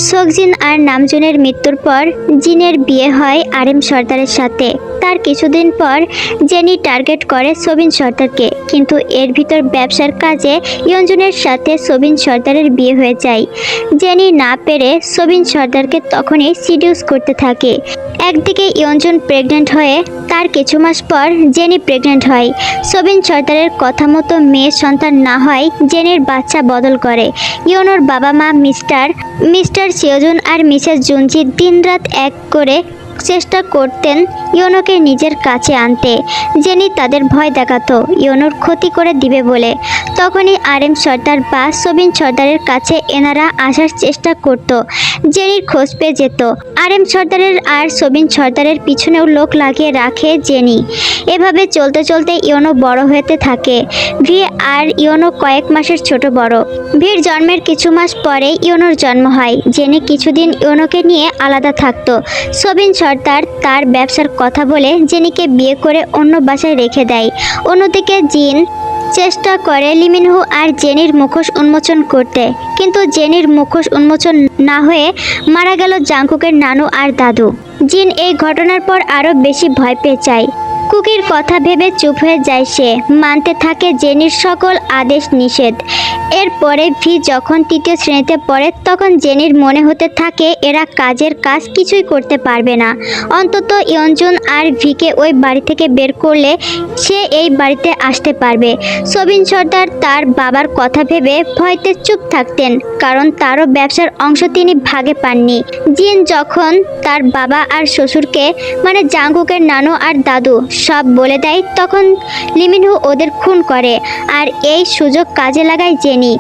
সোকজিন আর নামজুনের মৃত্যুর পর জিনের বিয়ে হয় আরএম সর্দারের সাথে। তার কিছুদিন পর জেনি টার্গেট করে সোবিন সর্দারকে, কিন্তু এর ভিতর ব্যবসার কাজে ইয়ঞ্জুনের সাথে সোবিন সর্দারের বিয়ে হয়ে যায়। জেনি না পেরে সোবিন সর্দারকে তখনই সিডিউস করতে থাকে। একদিকে ইয়ঞ্জুন প্রেগনেন্ট হয়ে তার কিছু মাস পর জেনি প্রেগনেন্ট হয়। সোবিন সর্দারের কথা মতো মেয়ের সন্তান না হয় জেনির বাচ্চা বদল করে। ইয়নোর বাবা মা মিস্টার সিওজুন আর মিসেস জুনজি দিনরাত এক করে চেষ্টা করতেন ইয়নোকে নিজের কাছে আনতে। জেনি তাদের ভয় দেখাতো ইয়নোর ক্ষতি করে দিবে বলে। তখনই আরএম সর্দার বা সোবিন সর্দারের কাছে এনারা আসার চেষ্টা করত। জেনির খোঁজ পেয়ে যেত। আরএম সর্দারের আর সোবিন সর্দারের পিছনেও লোক লাগিয়ে রাখে জেনি। এভাবে চলতে চলতে ইয়নো বড় হতে থাকে। ভি আর ইয়নো কয়েক মাসের ছোট বড়। ভির জন্মের কিছু মাস পরে ইয়নোর জন্ম হয়। জেনি কিছুদিন ইয়নোকে নিয়ে আলাদা থাকতো। সোবিন সর্দার তার ব্যবসার কথা বলে জেনিকে বিয়ে করে অন্য বাসায় রেখে দেয়। অন্যদিকে জিন চেষ্টা করে লিমিনহু আর জেনির মুখোশ উন্মোচন করতে, কিন্তু জেনির মুখোশ উন্মোচন না হয়ে মারা গেল জাংকুকের নানু আর দাদু। জিন এই ঘটনার পর আরও বেশি ভয় পেয়ে যায়। কুকির কথা ভেবে চুপ হয়ে যায় সে। মানতে থাকে জেনির সকল আদেশ নিষেধ। এরপরে ভি যখন তৃতীয় শ্রেণীতে পড়ে তখন জেনির মনে হতে থাকে এরা কাজের কাজ কিছুই করতে পারবে না। অন্তত ইয়ঞ্জুন আর ভিকে ওই বাড়ি থেকে বের করলে সে এই বাড়িতে আসতে পারবে। সোবিন সর্দার তার বাবার কথা ভেবে ভয়তে চুপ থাকতেন, কারণ তারও ব্যবসার অংশ তিনি ভাগে পাননি। জিন যখন তার বাবা আর শ্বশুরকে মানে জাংকুকের নানু আর দাদু সব বলে দেয় তখন লিমিনহু ওদের খুন করে, আর এই সুযোগ কাজে লাগায় জেনি।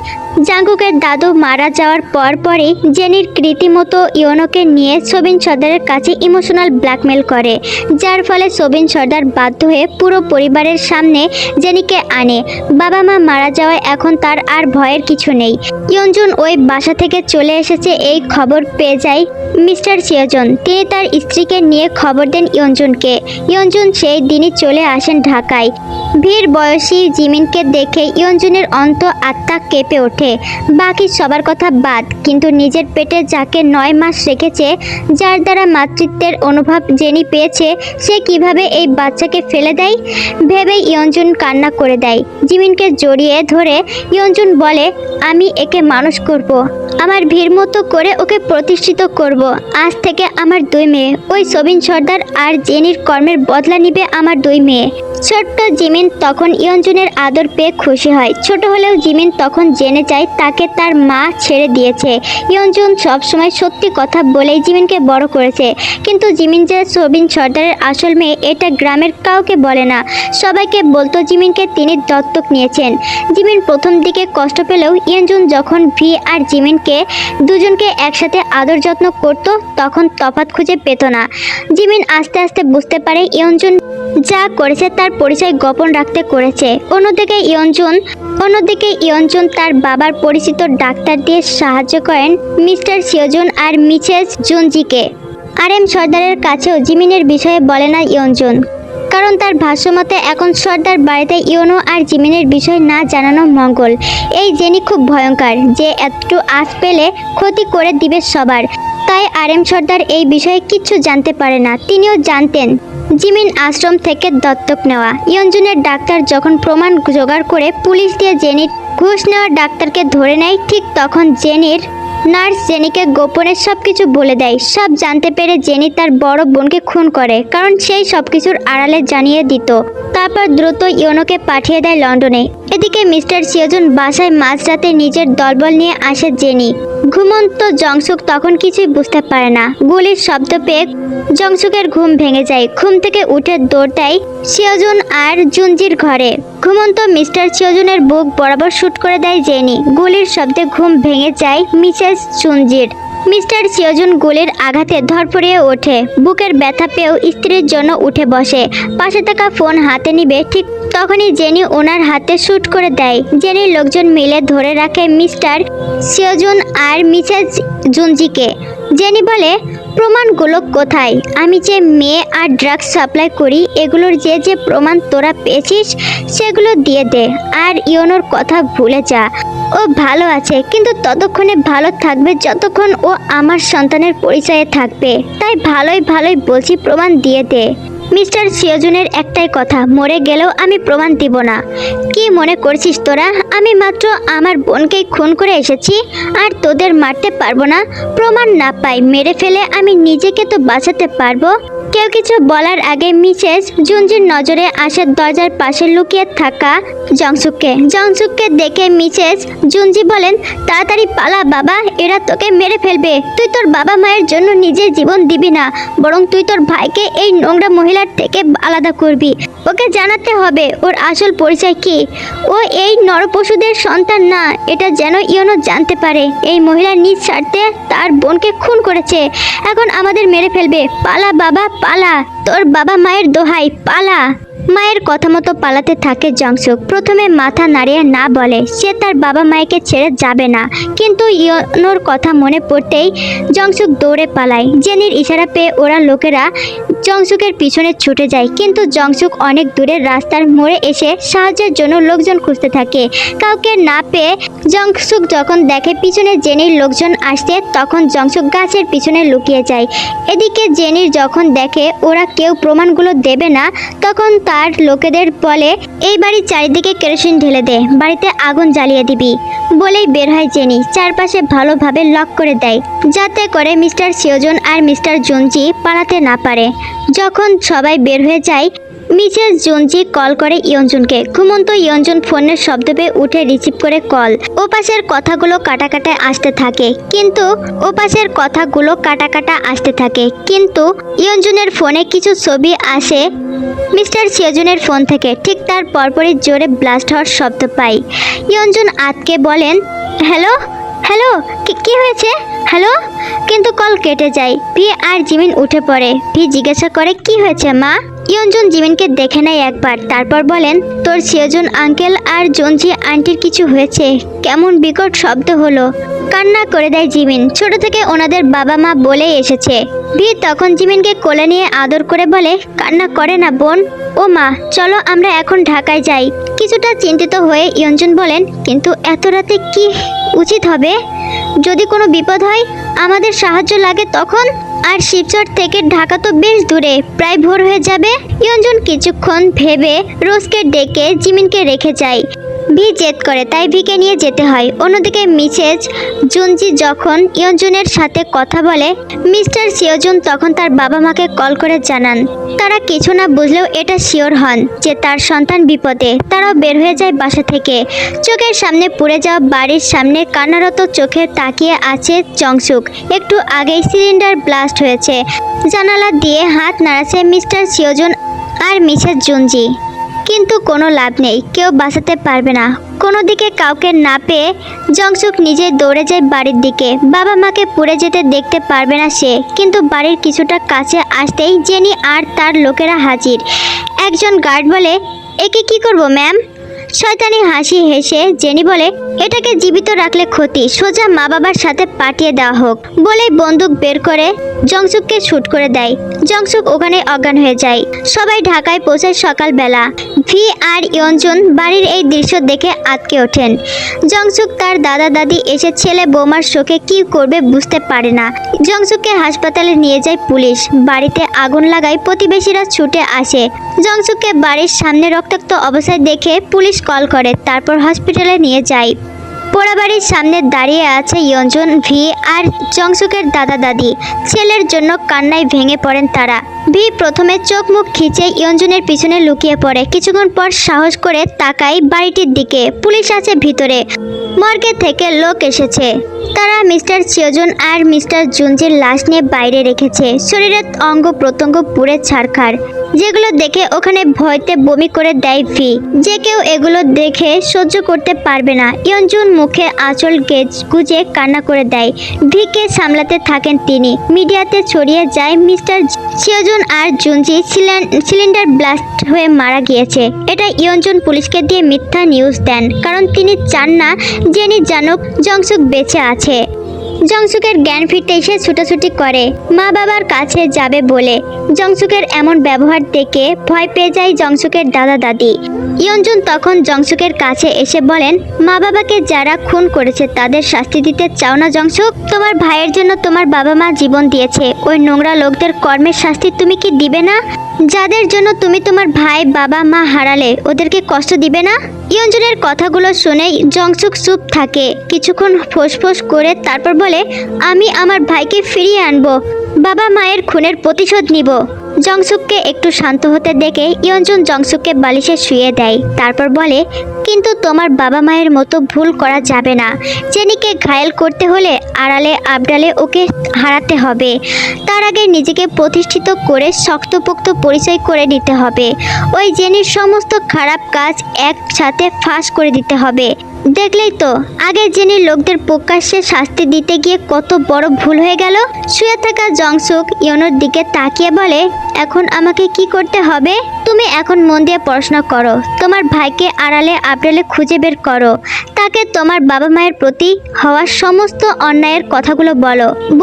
জাংকুকের দাদু মারা যাওয়ার পরই জেনির রীতিমতো ইয়নোকে নিয়ে সোবিন সর্দারের কাছে ইমোশনাল ব্ল্যাকমেল করে, যার ফলে সোবিন সর্দার বাধ্য হয়ে পুরো পরিবারের সামনে জেনিকে আনে। বাবা মা মারা যাওয়ায় এখন তার আর ভয়ের কিছু নেই। ইয়ঞ্জুন ওই বাসা থেকে চলে এসেছে এই খবর পেয়ে যায় মিস্টার সিওজন। তিনি তার স্ত্রীকে নিয়ে খবর দেন ইয়ঞ্জুনকে। ইয়ঞ্জুন সেই দিনই চলে আসেন ঢাকায়। ভীর বয়সী জিমিনকে দেখে ইয়ঞ্জুনের অন্ত আত্মা কেঁপে ওঠে। বাকি সবার কথা বাদ, কিন্তু নিজের পেটে যাকে 9 মাস রেখেছে, যার দ্বারা মাতৃত্বের অনুভব জেনি পেয়েছে, সে কিভাবে এই বাচ্চাকে ফেলে দেয় ভেবে ইয়ঞ্জুন কান্না করে দেয়। জিমিনকে জড়িয়ে ধরে ইয়ঞ্জুন বলে, আমি একে মানুষ করব, আমার ভীর মতো করে ওকে প্রতিষ্ঠিত করব। আজ থেকে আমার 2 মেয়ে, ওই সোবিন সর্দার আর জেনির কর্মের বদলা নিবে আমার 2 মেয়ে। ছোট্ট জিমিন তখন ইয়ঞ্জুনের আদর পেয়ে খুশি হয়। ছোট হলেও জিমিন তখন জেনে যায় তাকে তার মা ছেড়ে দিয়েছে। ইয়ঞ্জুন সবসময় সত্যি কথা বলেই জিমিনকে বড় করেছে, কিন্তু জিমিন যে সোবিন সর্দারের আসল মেয়ে এটা গ্রামের কাউকে বলে না। সবাইকে বলতো জিমিনকে তিনি দত্তক নিয়েছেন। জিমিন প্রথম দিকে কষ্ট পেলেও ইয়ঞ্জুন যখন ভি আর জিমিনকে দুজনকে একসাথে আদর যত্ন করত তখন তফাৎ খুঁজে পেত না। জিমিন আস্তে আস্তে বুঝতে পারে ইয়ঞ্জুন যা করেছে তার পরিচয় গোপন রাখতে করেছে। অন্যদিকে ইয়ঞ্জুন তার বাবার পরিচিত ডাক্তার দিয়ে সাহায্য করেন মিস্টার সিওজুন আর মিসেস জুনজিকে। আরএম সর্দারের কাছেও জিমিনের বিষয়ে বলে না ইয়ঞ্জুন, কারণ তার ভাষ্যমতে এখন সর্দার বাড়িতে ইয়নো আর জিমিনের বিষয় না জানানো মঙ্গল। এই জেনি খুব ভয়ঙ্কর যে একটু আঁচ পেলে ক্ষতি করে দিবে সবার। তাই আরএম সর্দার এই বিষয়ে কিচ্ছু জানতে পারে না। তিনিও জানতেন জিমিন আশ্রম থেকে দত্তক নেওয়া। ইয়ঞ্জুনের ডাক্তার যখন প্রমাণ জোগাড় করে পুলিশ দিয়ে জেনির ঘুষ নেওয়া ডাক্তারকে ধরে নেয়, ঠিক তখন জেনির নার্স জেনিকে গোপনে সবকিছু বলে দেয়। সব জানতে পেরে জেনি তার বড় বোনকে খুন করে, কারণ সেই সবকিছুর আড়ালে জানিয়ে দিত। তারপর দ্রুত ইয়নোকে পাঠিয়ে দেয় লন্ডনে। এদিকে মিস্টার সিওজুন বাসায় মাঝরাতে নিজের দলবল নিয়ে আসে জেনি। ঘুমন্ত জংসুক তখন কিছুই বুঝতে পারে না। গুলির শব্দ পেয়ে জংসুকের ঘুম ভেঙে যায়। ঘুম থেকে উঠে দৌড় দেয় সিওজুন আর জুনজির ঘরে। ঘুমন্ত মিস্টার সিওজুনের বুক বরাবর শুট করে দেয় জেনি। গুলির শব্দে ঘুম ভেঙে যায় মিসেস জুনজির। মিস্টার সিওজুন গুলির আঘাতে ধরফড়িয়ে ওঠে। বুকের ব্যথা পেয়েও স্ত্রীর জন্য উঠে বসে। পাশে থাকা ফোন হাতে নিবে, ঠিক তখনই জেনি ওনার হাতে শুট করে দেয়। জেনির লোকজন মিলে ধরে রাখে মিস্টার সিওজুন আর মিসেস জুনজিকে। জেনি বলে, প্রমাণগুলো কোথায়? আমি যে মেয়ে আর ড্রাগস সাপ্লাই করি, এগুলোর যে যে প্রমাণ তোরা পেয়েছিস সেগুলো দিয়ে দে। আর ইয়নোর কথা ভুলে যা। ও ভালো আছে, কিন্তু ততক্ষণে ভালো থাকবে যতক্ষণ ও আমার সন্তানের পরিচয়ে থাকবে। তাই ভালোই বলছি, প্রমাণ দিয়ে দে। মিস্টার সিওজুনের একটাই কথা, মরে গেলেও আমি প্রমাণ দিব না। কি মনে করছিস তোরা আমি মাত্র আমার বোনকেই খুন করে এসেছি আর তোদের মারতে পারবো না? প্রমাণ না পাই মেরে ফেলে আমি নিজেকে তো বাঁচাতে পারবো। কেউ কিছু বলার আগে মিসেস জুনজির নজরে আসে দরজার পাশে লুকিয়ে থাকা জংসুককে দেখে মিসেস জুনজি বলেন, তাড়াতাড়ি পালা বাবা, এরা তোকে মেরে ফেলবে। তুই তোর বাবা মায়ের জন্য নিজের জীবন দিবি না, বরং তুই তোর ভাইকে এই নোংরা মহিলার থেকে আলাদা করবি। ওকে জানাতে হবে ওর আসল পরিচয় কি। ও এই নরপশুদের সন্তান না, এটা যেন ইয়নো জানতে পারে। এই মহিলা নিজ স্বার্থে তার বোনকে খুন করেছে, এখন আমাদের মেরে ফেলবে। পালা বাবা পালা, তোর বাবা মায়ের দোহাই পালা। মায়ের কথা মতো পালাতে থাকে জংসুক। প্রথমে মাথা নাড়িয়ে না বলে সে তার বাবা মায়েকে ছেড়ে যাবে না, কিন্তু ইয়নোর কথা মনে পড়তেই জংসুক দৌড়ে পালায়। জেনির ইশারা পেয়ে ওরা লোকেরা জংসুকের পিছনে ছুটে যায়, কিন্তু জংসুক অনেক দূরে রাস্তার মোড়ে এসে সাহায্যের জন্য লোকজন খুঁজতে থাকে। কাউকে না পেয়ে জংসুক যখন দেখে পিছনে জেনির লোকজন আসছে, তখন জংসুক গাছের পিছনে লুকিয়ে যায়। এদিকে জেনির যখন দেখে ওরা কেউ প্রমাণগুলো দেবে না, তখন তার লোকেদের বলে, এই বাড়ির চারিদিকে কেরোসিন ঢেলে দে, বাড়িতে আগুন জ্বালিয়ে দিবি। বলেই বের হয় জেনি, চারপাশে ভালোভাবে লক করে দেয়, যাতে করে মিস্টার সিওজন আর মিস্টার জুনজি পালাতে না পারে। যখন সবাই বের হয়ে যায়, মিসেস জুনজি কল করে ইয়নজুনকে। ঘুমন্ত ইয়নজুন ফোনের শব্দ পেয়ে উঠে রিসিভ করে কল। ওপাশের কথাগুলো কাটা আসতে থাকে, কিন্তু ইয়নজুনের ফোনে কিছু ছবি আসে মিস্টার সিওজুনের ফোন থেকে। ঠিক তার পরপরই জোরে ব্লাস্ট হওয়ার শব্দ পাই। ইয়নজুন আতকে বলেন, হ্যালো হ্যালো, কি হয়েছে? হ্যালো। কিন্তু কল কেটে যায়। ভি আর জিমিন উঠে পড়ে। ভি জিজ্ঞাসা করে, কি হয়েছে মা? ইয়নজুন জিমিনকে দেখে নেয় একবার, তারপর বলেন, তোর সিওজুন আঙ্কেল আর জনজি আন্টির কিছু হয়েছে। কেমন বিকট শব্দ হলো। কান্না করে দেয় জিমিন। ছোট থেকে ওনাদের বাবা মা বলেই এসেছে। ভি তখন জিমিনকে কোলে নিয়ে আদর করে বলে, কান্না করে না বোন। ও মা, চলো আমরা এখন ঢাকায় যাই। কিছুটা চিন্তিত হয়ে ইয়নজুন বলেন, কিন্তু এত রাতে কি উচিত হবে? যদি কোনো বিপদ হয়, আমাদের সাহায্য লাগে তখন। আর শিবচর থেকে ঢাকা তো বেশ দূরে, প্রায় ভোর হয়ে যাবে। ইয়নজুন কিছুক্ষণ ভেবে রোজকে ডেকে জিমিনকে রেখে যায়। ভি জেদ করে, তাই ভিকে নিয়ে যেতে হয়। অন্যদিকে মিসেস জুনজি যখন ইয়নজুনের সাথে কথা বলে, মিস্টার সিওজুন তখন তার বাবা মাকে কল করে জানান। তারা কিছু না বুঝলেও এটা শিওর হন যে তার সন্তান বিপদে। তারাও বের হয়ে যায় বাসা থেকে। চোখের সামনে পুড়ে যাওয়া বাড়ির সামনে কান্নারত চোখে তাকিয়ে আছে জংসুক। একটু আগেই সিলিন্ডার ব্লাস্ট হয়েছে। জানালা দিয়ে হাত নাড়াচ্ছে মিস্টার সিওজুন আর মিসেস জুনজি, কিন্তু কোনো লাভ নেই, কেউ বাঁচাতে পারবে না। কোনো দিকে কাউকে না পেয়ে জংসুক নিজে দৌড়ে যায় বাড়ির দিকে। বাবা মাকে পুড়ে যেতে দেখতে পারবে না সে, কিন্তু বাড়ির কিছুটা কাছে আসতেই জেনি আর তার লোকেরা হাজির। একজন গার্ড বলে, একে কি করব ম্যাম? শয়তানি হাসি হেসে জেনি বলে, এটাকে জীবিত রাখলে ক্ষতি, সোজা মা বাবার সাথে পাঠিয়ে দেওয়া হোক। বলেই বন্দুক বের করে জংসুককে শুট করে দেয়। জংসুক ওখানে অজ্ঞান হয়ে যায়। সবাই ঢাকায় পৌঁছায় সকালবেলা। ভি আর ইয়নজুন বাড়ির এই দৃশ্য দেখে আটকে ওঠেন। জংসুক তার দাদা দাদি এসে ছেলে বৌমার শোকে কি করবে বুঝতে পারে না। জংসুককে হাসপাতালে নিয়ে যায় পুলিশ। বাড়িতে আগুন লাগায় প্রতিবেশীরা ছুটে আসে। জংসুককে বাড়ির সামনে রক্তাক্ত অবস্থায় দেখে পুলিশ কল করে, তারপর হসপিটালে নিয়ে যায়। পোড়া বাড়ির সামনে দাঁড়িয়ে আছে ইয়নজুন, ভি আর জংসুকের দাদা দাদি। ছেলের জন্য কান্নায় ভেঙে পড়েন তারা। ভি প্রথমে চোখ মুখ খিচে ইয়নজুনের পিছনে লুকিয়ে পড়ে। কিছুক্ষণ পর সাহস করে তাকায় বাড়িটির দিকে। পুলিশ আছে ভিতরে। মর্গে থেকে লোক এসেছে। তারা মিস্টার সিওজুন আর মিস্টার জুনজির লাশ নিয়ে বাইরে রেখেছে। শরীরের অঙ্গ প্রত্যঙ্গ পুড়ে ছারখার, যেগুলো দেখে ওখানে ভয়তে বমি করে দেয় ভি। যে কেউ এগুলো দেখে সহ্য করতে পারবে না। ইয়নজুন মুখে আঁচল গুজে কান্না করে দেয়। ভিকে সামলাতে থাকেন তিনি। মিডিয়াতে ছড়িয়ে যায় মিস্টার সিওজুন আর জুনজি সিলিন্ডার ব্লাস্ট হয়ে মারা গিয়েছে। এটা ইয়নজুন পুলিশকে দিয়ে মিথ্যা নিউজ দেন, কারণ তিনি চান না জেনি জানুক জংসুক বেঁচে আছে। জংসুকের জ্ঞান ফিরতে এসে ছুটাছুটি করে মা বাবার কাছে যাবে বলে। জংসুকের এমন ব্যবহার দেখে ভয় পেয়ে যায় জংসুকের দাদা দাদি। ইয়নজুন তখন জংসুকের কাছে এসে বলেন, মা বাবাকে যারা খুন করেছে তাদের শাস্তি দিতে চাও না জংসুক? তোমার ভাইয়ের জন্য তোমার বাবা মা জীবন দিয়েছে, ওই নোংরা লোকদের কর্মের শাস্তি তুমি কি দিবে না? যাদের জন্য তুমি তোমার ভাই বাবা মা হারালে ওদেরকে কষ্ট দিবে না? ইয়নজুনের কথাগুলো শুনে জংসুক চুপ থাকে কিছুক্ষণ, ফোঁস করে তারপর বলে, আমি আমার ভাইকে ফিরিয়ে আনবো, বাবা মায়ের খুনের প্রতিশোধ নিব। জংসুককে একটু শান্ত হতে দেখে ইয়নজুন জংসুককে বালিশে শুয়ে দেয়। তারপর বলে, কিন্তু তোমার বাবা মায়ের মতো ভুল করা যাবে না। জেনিকে ঘায়েল করতে হলে আড়ালে আবডালে ওকে হারাতে হবে। তার আগে নিজেকে প্রতিষ্ঠিত করে শক্তপোক্ত পরিচয় করে নিতে হবে। ওই জেনির সমস্ত খারাপ কাজ একসাথে ফাঁস করে দিতে হবে। দেখলেই তো আগে জেনির লোকদের প্রকাশ্যে শাস্তি দিতে গিয়ে কত বড় ভুল হয়ে গেল। শুয়ে থাকা জংসুক ইয়নোর দিকে তাকিয়ে বলে, এখন আমাকে কি করতে হবে? তুমি এখন মন দিয়ে পড়াশোনা করো, তোমার ভাইকে আড়ালে আবডালে খুঁজে বের করো, তাকে তোমার বাবা মায়ের প্রতি হওয়া সমস্ত অন্যায়ের কথাগুলো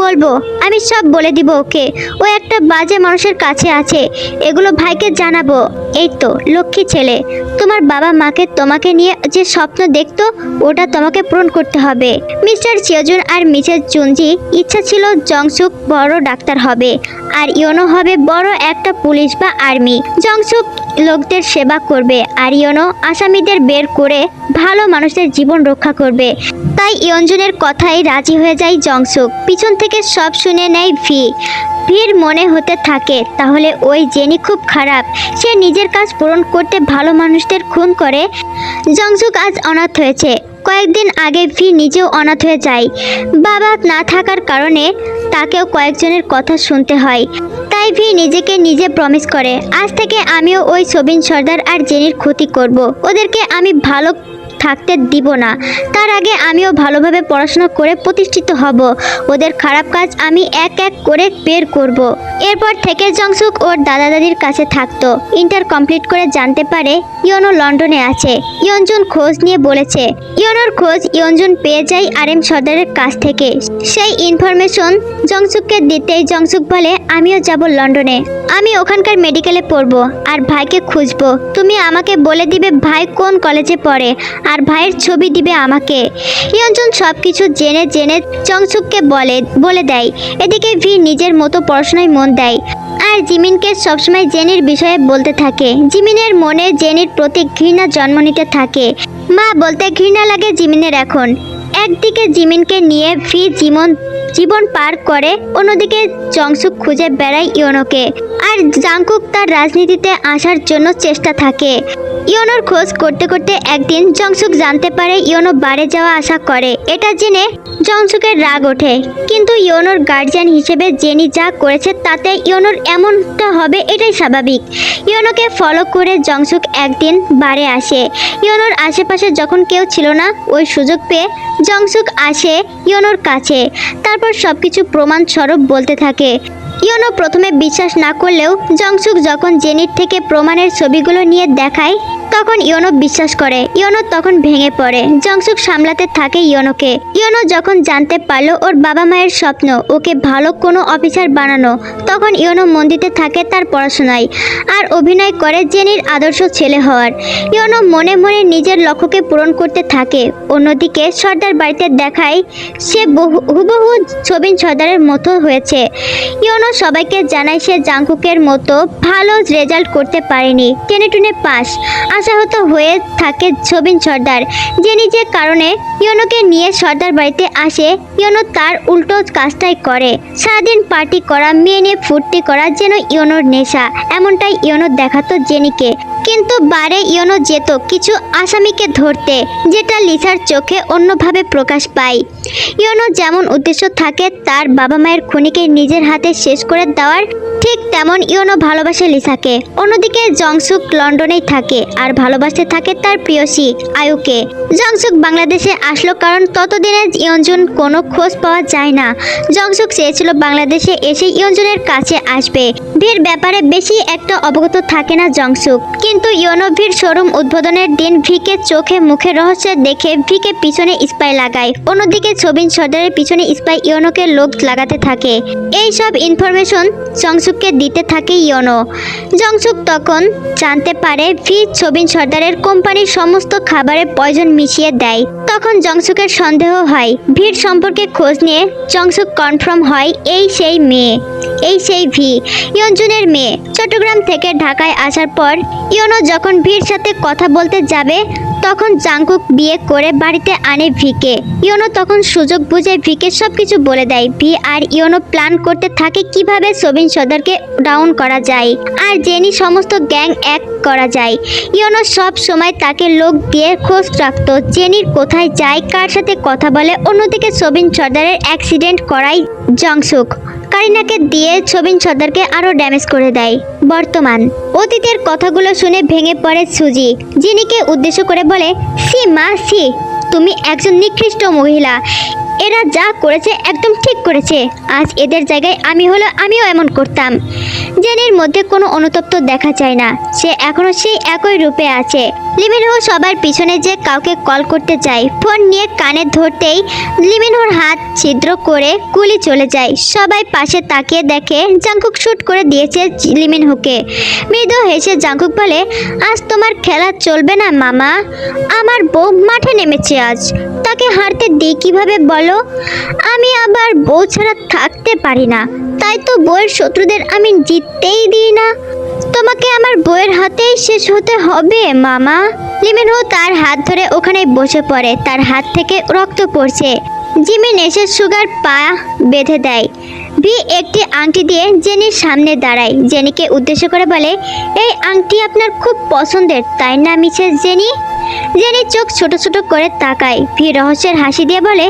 বলবো আমি সব বলে দিব ওকে। ও একটা বাজে মানুষের কাছে আছে, এগুলো ভাইকে জানাবো। এই তো লক্ষ্মী ছেলে, তোমার বাবা মাকে তোমাকে নিয়ে যে স্বপ্ন দেখতো ওটা তোমাকে পূরণ করতে হবে। মিস্টার চিয়োজুন আর মিসেস জুনজি ইচ্ছা ছিল জংসুক বড় ডাক্তার হবে আর ইয়োনো হবে বড় একটা পুলিশ বা আর্মি। জংসুক লোকদের সেবা করবে আর ইয়োনো আসামিদের বের করে ভালো মানুষদের জীবন রক্ষা করবে। তাই ইয়নজুনের কথাই রাজি হয়ে যায় জংসুক। পিছন থেকে সব শুনে নেয় ভির মনে হতে থাকে, তাহলে ওই জেনি খুব খারাপ, সে নিজের কাজ পূরণ করতে ভালো মানুষদের খুন করে। জংসুক আজ অনাথ হয়েছে, কয়েকদিন আগে ভি নিজেও অনাথ হয়ে যায়। বাবা না থাকার কারণে তাকেও কয়েকজনের কথা শুনতে হয়। তাই ভি নিজেকে নিজে প্রমিস করে, আজ থেকে আমিও ওই সোবিন সর্দার আর জেনির ক্ষতি করব, ওদেরকে আমি ভালো থাকতে দিব না। তার আগে আমিও ভালোভাবে পড়াশোনা করে প্রতিষ্ঠিত হব, ওদের খারাপ কাজ আমি এক এক করে বের করব। এরপর থেকে জংসুক ওর দাদা দাদির কাছে থাকতো। ইন্টার কমপ্লিট করে জানতে পারে ইয়োনো লন্ডনে আছে। ইয়নজুন খোঁজ নিয়ে বলেছে। ইয়োনোর খোঁজ ইয়নজুন পেয়ে যায় আরএম সর্দারের কাছ থেকে। সেই ইনফরমেশন জংসুককে দিতেই জংসুক বলে, আমিও যাব লন্ডনে, আমি ওখানকার মেডিকেলে পড়বো আর ভাইকে খুঁজবো। তুমি আমাকে বলে দিবে ভাই কোন কলেজে পড়ে আর ভাইয়ের ছবি দিবে আমাকে। ইয়নজুন সব কিছু জেনে জংসুককে বলে দেয়। এদিকে ভি নিজের মতো পড়াশোনায় মন দেয় আর জিমিনকে সবসময় জেনির বিষয়ে বলতে থাকে। জিমিনের মনে জেনির প্রতি ঘৃণা জন্ম নিতে থাকে। মা বলতে ঘৃণা লাগে জিমিনের এখন। একদিকে জিমিনকে নিয়ে ভি জীবন পার করে, অন্যদিকে জংসুক খুঁজে বেড়ায় ইয়োনোকে। আর জাংকুক তার রাজনীতিতে আসার জন্য চেষ্টা থাকে। ইয়োনোর খোঁজ করতে করতে একদিন জংসুক জানতে পারে ইয়োনো বারে যাওয়া আসা করে। এটা জেনে জংসুকের রাগ ওঠে, কিন্তু ইয়োনোর গার্জিয়ান হিসেবে জেনি যা করেছে তাতে ইয়োনোর এমনটা হবে এটাই স্বাভাবিক। ইয়োনোকে ফলো করে জংসুক একদিন বারে আসে। ইয়োনোর আশেপাশে যখন কেউ ছিল না, ওই সুযোগ পেয়ে জংসুক আসে ইয়োনোর কাছে। তারপর সবকিছু প্রমাণ স্বরূপ বলতে থাকে। ইয়োনো প্রথমে বিশ্বাস না করলেও জংসুক যখন জেনির থেকে প্রমাণের ছবিগুলো নিয়ে দেখায় তখন ইয়োনো বিশ্বাস করে। ইয়োনো তখন ভেঙে পড়ে। জংসুক সামলাতে থাকে ইয়োনোকে। ইয়োনো যখন জানতে পারলো ওর বাবা মায়ের স্বপ্ন ওকে ভালো কোনো অফিসার বানানো, তখন ইয়োনো মন দিতে থাকে তার পড়াশোনায় আর অভিনয় করে জেনির আদর্শ ছেলে হওয়ার। ইয়োনো মনে মনে নিজের লক্ষ্যকে পূরণ করতে থাকে। অন্যদিকে সর্দার বাড়িতে দেখায় সে হুবহু সোবিন সর্দারের মতো হয়েছে। ইয়োনো সবাইকে জানায় সে জাংকুকের মতো ভালো রেজাল্ট করতে পারেনি, টেনে টুনে পাস। আশাহত হয়ে থাকে সোবিন সর্দার। জেনি যে কারণে ইয়োনোকে নিয়ে সর্দার বাড়িতে আসে, ইয়োনো তার উল্টো কাজটাই করে। সারাদিন পার্টি করা, মেয়ে নিয়ে ফুর্তি করা যেন ইয়োনোর নেশা, এমনটাই ইয়োনো দেখাতো জেনিকে। কিন্তু বারে ইয়োনো যেত কিছু আসামিকে ধরতে, যেটা লিসার চোখে অন্যভাবে প্রকাশ পায়। ইয়োনো যেমন উদ্দেশ্য থাকে তার বাবা মায়ের খুনিকে নিজের হাতে শেষ করে দেওয়ার, ঠিক তেমন ইয়োনো ভালোবাসে লিসাকে। অন্যদিকে জংসুক লন্ডনেই থাকে আর ভালোবাসতে থাকে তার প্রিয়সী আয়ুকে। জংসুক বাংলাদেশে আসলো কারণ ততদিনে ইয়নজুন কোনো খোঁজ পাওয়া যায় না। জংসুক চেয়েছিল বাংলাদেশে এসে ইয়নজুনের কাছে আসবে। ভির ব্যাপারে বেশি একটা অবগত থাকে না জংসুক, কিন্তু ইয়োনো ভির শোরুম উদ্বোধনের দিন ভিকে চোখে মুখে রহস্য দেখে ভিকে পিছনে স্পাই লাগায়। অন্যদিকে সোবিন সর্দারের পিছনে স্পাই ইয়োনোকে লোক লাগাতে থাকে। এই সব ইনফরমেশন জংসুককে দিতে থাকে ইয়োনো। জংসুক তখন জানতে পারে ভি সোবিন সর্দারের কোম্পানির সমস্ত খাবারে পয়জন মিশিয়ে দেয়। তখন জংসুকের সন্দেহ হয়। ভির সম্পর্কে খোঁজ নিয়ে জংসুক কনফার্ম হয় এই সেই মেয়ে, এই সেই ভি, ইয়নজুনের মেয়ে। চট্টগ্রাম থেকে ঢাকায় আসার পর ইয়োনো যখন ভির সাথে কথা বলতে যাবে তখন জাংকুক বিয়ে করে বাড়িতে আনে ভিকে। ইয়োনো তখন সুযোগ বুঝে ভিকে সবকিছু বলে দেয়। ভি আর ইয়োনো প্ল্যান করতে থাকে কিভাবে সোবিন সর্দারকে ডাউন করা যায় আর জেনি সমস্ত গ্যাং এক করা যায়। ইয়োনো সব সময় তাকে লোক দিয়ে খোঁজ রাখতো জেনির কোথায় যায়, কার সাথে কথা বলে। অন্যদিকে সোবিন সর্দারের অ্যাক্সিডেন্ট করায় জংসুক কারিনাকে দিয়ে সোবিন সর্দারকে আরো ড্যামেজ করে দেয়। বর্তমান অতীতের কথাগুলো শুনে ভেঙে পড়ে সুজি। জিনিকে উদ্দেশ্য করে বলে, সি মা সি, তুমি একজন নিকৃষ্ট মহিলা। এরা যা করেছে একদম ঠিক করেছে। আজ এদের জায়গায় আমি হলে আমিও এমন করতাম। জেনির মধ্যে কোনো অনুতপ্ত দেখা যায় না, সে এখনো সেই একই রূপে আছে। লিমিনহো সবার পিছনে যে কাউকে কল করতে চায়, ফোন নিয়ে কানে ধরতেই লিমিনহোর হাত ছিদ্র করে গুলি চলে যায়। সবাই পাশে তাকিয়ে দেখে জাংকুক শুট করে দিয়েছে লিমিনহোকে। মৃদু হেসে জাংকুক বলে, আজ তোমার খেলা চলবে না মামা, আমার বউ মাঠে নেমেছে আজ, তাকে হারতে দিই কিভাবে বলো? আমি আবার বউ ছাড়া থাকতে পারি না, তাই তো বউয়ের শত্রুদের আমি জিততেই দিই না। তোমাকে আমার বউয়ের হাতেই শেষ হতে হবে মামা। লিমিনহো তার হাত ধরে ওখানে বসে পড়ে, তার হাত থেকে রক্ত পড়ছে। জিমিন এসে সুগার পা বেঁধে দেয়। ভি একটি আংটি দিয়ে জেনির সামনে দাঁড়ায়। জেনিকে উদ্দেশ্য করে বলে, এই আংটি আপনার খুব পছন্দের তাই না মিসেস জেনি? জেনি চোখ ছোট ছোট করে তাকায়। ভি রহস্যের হাসি দিয়ে বলে,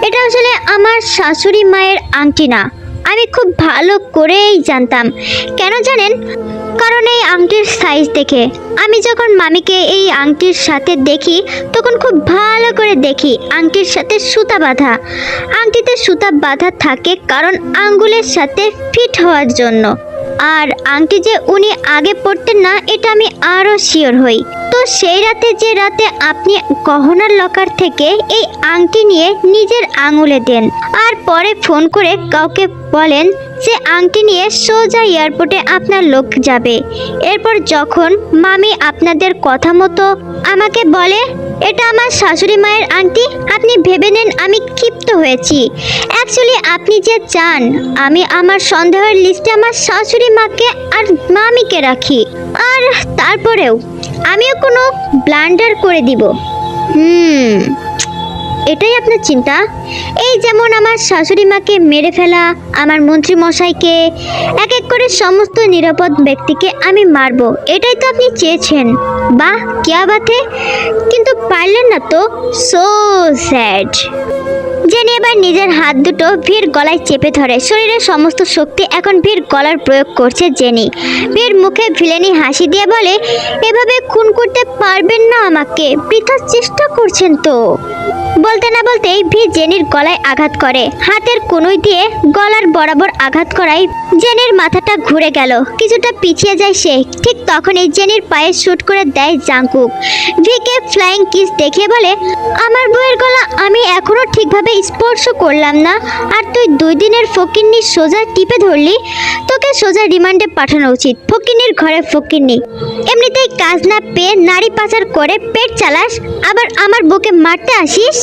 এটা আসলে আমার শাশুড়ি মায়ের আংটি না, আমি খুব ভালো করেই জানতাম। কেন জানেন? কারণ এই আংটির সাইজ দেখে। আমি যখন মামিকে এই আংটির সাথে দেখি তখন খুব ভালো করে দেখি আংটির সাথে সুতা বাঁধা। আংটিতে সুতা বাঁধা থাকে কারণ আঙ্গুলের সাথে ফিট হওয়ার জন্য। আর আংটি যে উনি আগে পড়তেন না এটা আমি আরও শিওর হই। তো সেই রাতে যে রাতে আপনি গহনার লকার থেকে এই আংটি নিয়ে নিজের আঙুলে দেন আর পরে ফোন করে কাউকে বলেন যে আংটি নিয়ে সোজা এয়ারপোর্টে আপনার লোক যাবে। এরপর যখন মামি আপনাদের কথা মতো আমাকে বলে এটা আমার শাশুড়ি মায়ের আংটি, আপনি ভেবে নেন আমি ক্ষিপ্ত হয়েছি। অ্যাকচুয়ালি আপনি যে চান আমি আমার সন্দেহের লিস্টে আমার শাশুড়ি মাকে আর মামিকে রাখি, আর তারপরেও আমিও কোনো ব্লান্ডার করে দিব। এটাই আপনার চিন্তা? এই যেমন আমার শাশুড়ি মাকে মেরে ফেলা, আমার মন্ত্রী মশাইকে, এক এক করে সমস্ত নিরাপদ ব্যক্তিকে আমি মারবো, এটাই তো আপনি চেয়েছেন। বাহ কিয়া বাতে, কিন্তু পারলেন না তো, সো স্যাড। জেনি এবার নিজের হাত দুটো ভির গলায় চেপে ধরে। শরীরের সমস্ত শক্তি এখন ভির গলার প্রয়োগ করছে জেনি। ভির মুখে ভিলেনি হাসি দিয়ে বলে, এভাবে খুন করতে পারবেন না আমাকে, বৃথা চেষ্টা করছেন তো। বলতে না বলতেই ভি জেনির গলায় আঘাত করে। হাতের কনুই দিয়ে গলার বরাবর আঘাত করায় জেনির মাথাটা ঘুরে গেল, কিছুটা পিছিয়ে যায় সে। ঠিক তখনই জেনির পায়ে শুট করে দেয় জাংকুক। ভিকে ফ্লাইং কিস দেখিয়ে বলে, আমার বউয়ের গলা আমি এখনো ঠিকভাবে স্পর্শ করলাম না, আর তুই 2 দিনের ফকিন্নি সোজা টিপে ধরলি। তোকে সোজা রিমান্ডে পাঠানো উচিত। ফকিন্নির ঘরে ফকিন্নি, এমনিতেই কাজ না পেয়ে নারী পাচার করে পেট চালাস, আবার আমার বউকে মারতে আসিস।